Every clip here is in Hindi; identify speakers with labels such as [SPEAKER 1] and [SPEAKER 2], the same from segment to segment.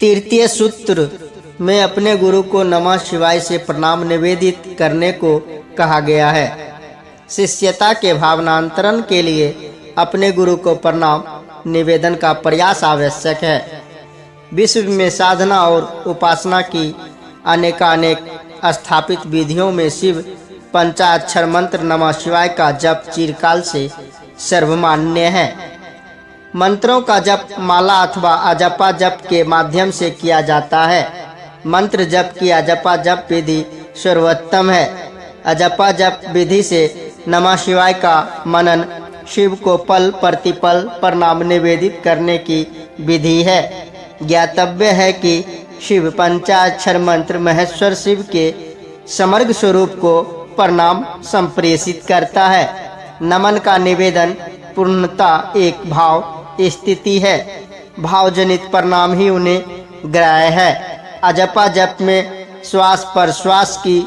[SPEAKER 1] तृतीय सूत्र में अपने गुरु को नमः शिवाय से प्रणाम निवेदित करने को कहा गया है। शिष्यता के भावनांतरण के लिए अपने गुरु को प्रणाम निवेदन का प्रयास आवश्यक है। विश्व में साधना और उपासना की अनेकानेक स्थापित विधियों में शिव पंचाक्षर मंत्र नमः शिवाय का जप चिरकाल से सर्वमान्य है। मंत्रों का जप माला अथवा अजपा जप के माध्यम से किया जाता है। मंत्र जप की अजपा जप विधि सर्वोत्तम है। अजपा जप विधि से नमः शिवाय का मनन शिव को पल प्रतिपल प्रणाम निवेदित करने की विधि है। ज्ञातव्य है कि शिव पंचाक्षर मंत्र महेश्वर शिव के समग्र स्वरूप को प्रणाम संप्रेषित करता है। नमन का निवेदन पूर्णता एक भाव स्थिति है। भावजनित प्रणाम ही उन्हें ग्राह्य है। अजपा जप में श्वास पर श्वास की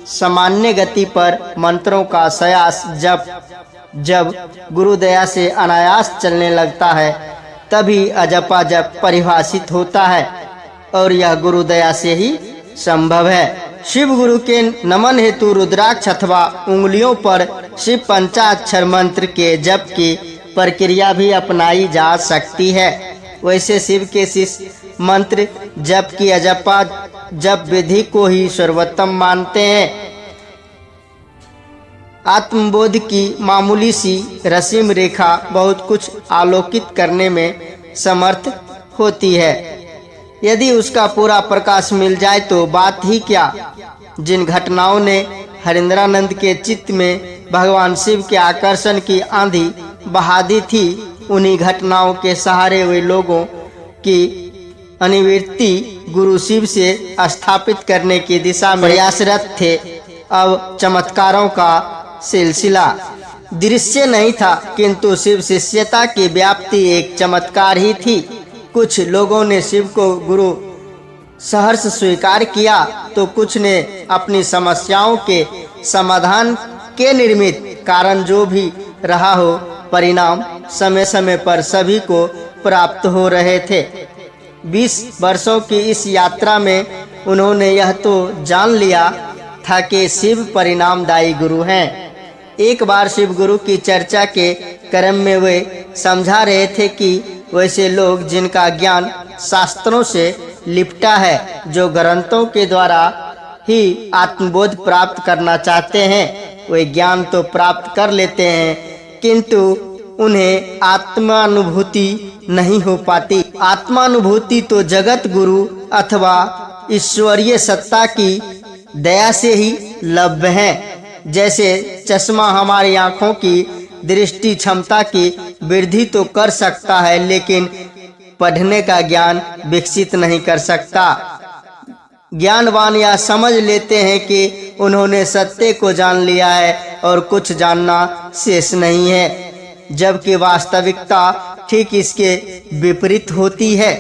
[SPEAKER 1] सामान्य गति पर मंत्रों का सयास जप जब गुरुदया से अनायास चलने लगता है तभी अजपा जप परिभाषित होता है और यह गुरुदया से ही संभव है। शिव गुरु के नमन हेतु रुद्राक्ष अथवा उंगलियों पर शिव पंचाक्षर मंत्र के जप की प्रक्रिया भी अपनाई जा सकती है। वैसे शिव के शिष्य मंत्र जप की अजपा जप विधि को ही सर्वोत्तम मानते हैं। आत्मबोध की मामूली सी रसीम रेखा बहुत कुछ आलोकित करने में समर्थ होती है। यदि उसका पूरा प्रकाश मिल जाए तो बात ही क्या। जिन घटनाओं ने हरिंद्रानंद के चित्त में भगवान शिव के आकर्षण की आंधी बहा दी थी, उन्हीं घटनाओं के सहारे वे लोगों की अनुवृत्ति गुरु शिव से स्थापित करने की दिशा में प्रयासरत थे। अब चमत्कारों का सिलसिला दृश्य नहीं था, किंतु शिव शिष्यता की व्याप्ति एक चमत्कार ही थी। कुछ लोगों ने शिव को गुरु सहर्ष स्वीकार किया तो कुछ ने अपनी समस्याओं के समाधान के निर्मित कारण जो भी रहा हो, परिणाम समय समय पर सभी को प्राप्त हो रहे थे। 20 वर्षों की इस यात्रा में उन्होंने यह तो जान लिया था कि शिव परिणामदायी गुरु हैं। एक बार शिव गुरु की चर्चा के क्रम में वे समझा रहे थे कि वैसे लोग जिनका ज्ञान शास्त्रों से लिपटा है, जो ग्रंथों के द्वारा ही आत्मबोध प्राप्त करना चाहते हैं, वे ज्ञान तो प्राप्त कर लेते हैं किंतु उन्हें आत्मानुभूति नहीं हो पाती। आत्मानुभूति तो जगत गुरु अथवा ईश्वरीय सत्ता की दया से ही लभ्य है। जैसे चश्मा हमारी आँखों की दृष्टि क्षमता की वृद्धि तो कर सकता है, लेकिन पढ़ने का ज्ञान विकसित नहीं कर सकता। ज्ञानवान यह समझ लेते हैं कि उन्होंने सत्य को जान लिया है और कुछ जानना शेष नहीं है, जबकि वास्तविकता ठीक इसके विपरीत होती है।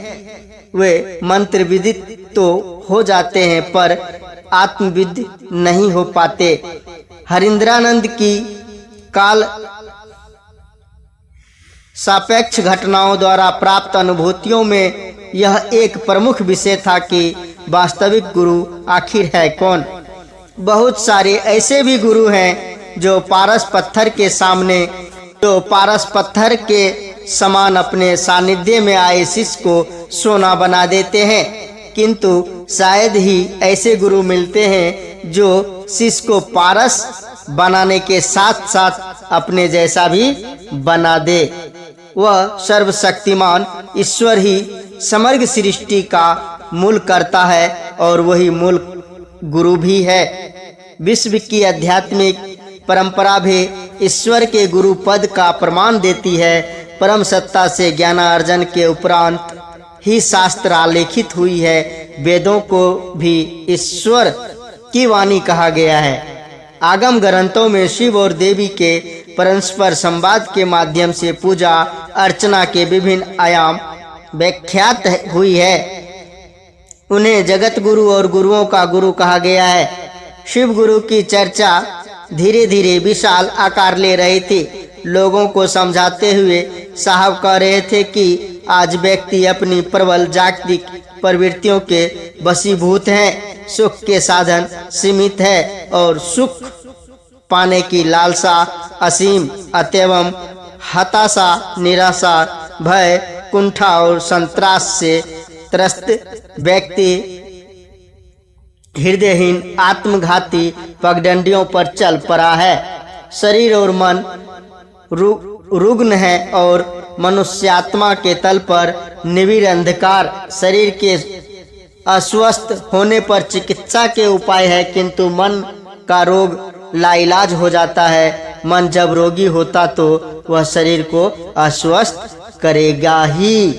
[SPEAKER 1] वे मंत्र विदित तो हो जाते हैं पर आत्मविद नहीं हो पाते। हरिंद्रानंद की काल सापेक्ष घटनाओं द्वारा प्राप्त अनुभूतियों में यह एक प्रमुख विषय था कि वास्तविक गुरु आखिर है कौन। बहुत सारे ऐसे भी गुरु हैं जो पारस पत्थर के समान अपने सानिध्य में आए शिष्य को सोना बना देते हैं, किंतु शायद ही ऐसे गुरु मिलते हैं जो शिष्य को पारस बनाने के साथ साथ अपने जैसा भी बना दे। वह सर्वशक्तिमान ईश्वर ही समग्र सृष्टि का मूल करता है और वही मूल गुरु भी है। विश्व की आध्यात्मिक परंपरा भी ईश्वर के गुरु पद का प्रमाण देती है। परम सत्ता से ज्ञानार्जन के उपरांत ही शास्त्र आलेखित हुई है। वेदों को भी ईश्वर की वाणी कहा गया है। आगम ग्रंथों में शिव और देवी के परस्पर संवाद के माध्यम से पूजा अर्चना के विभिन्न आयाम व्याख्यात हुई है। उन्हें जगत गुरु और गुरुओं का गुरु कहा गया है। शिव गुरु की चर्चा धीरे धीरे विशाल आकार ले रही थी। लोगों को समझाते हुए साहब कह रहे थे कि आज व्यक्ति अपनी प्रबल जागतिक प्रवृत्तियों के वशीभूत हैं, सुख के साधन सीमित है और सुख पाने की लालसा असीम, अतएव हताशा, निराशा, भय, कुंठा और संत्रास से त्रस्त व्यक्ति हृदयहीन आत्मघाती पगडंडियों पर चल पड़ा है। शरीर और मन रुग्ण है और मनुष्यात्मा के तल पर निविड़ अंधकार। शरीर के अस्वस्थ होने पर चिकित्सा के उपाय है, किंतु मन का रोग लाइलाज हो जाता है। मन जब रोगी होता तो वह शरीर को अस्वस्थ करेगा ही।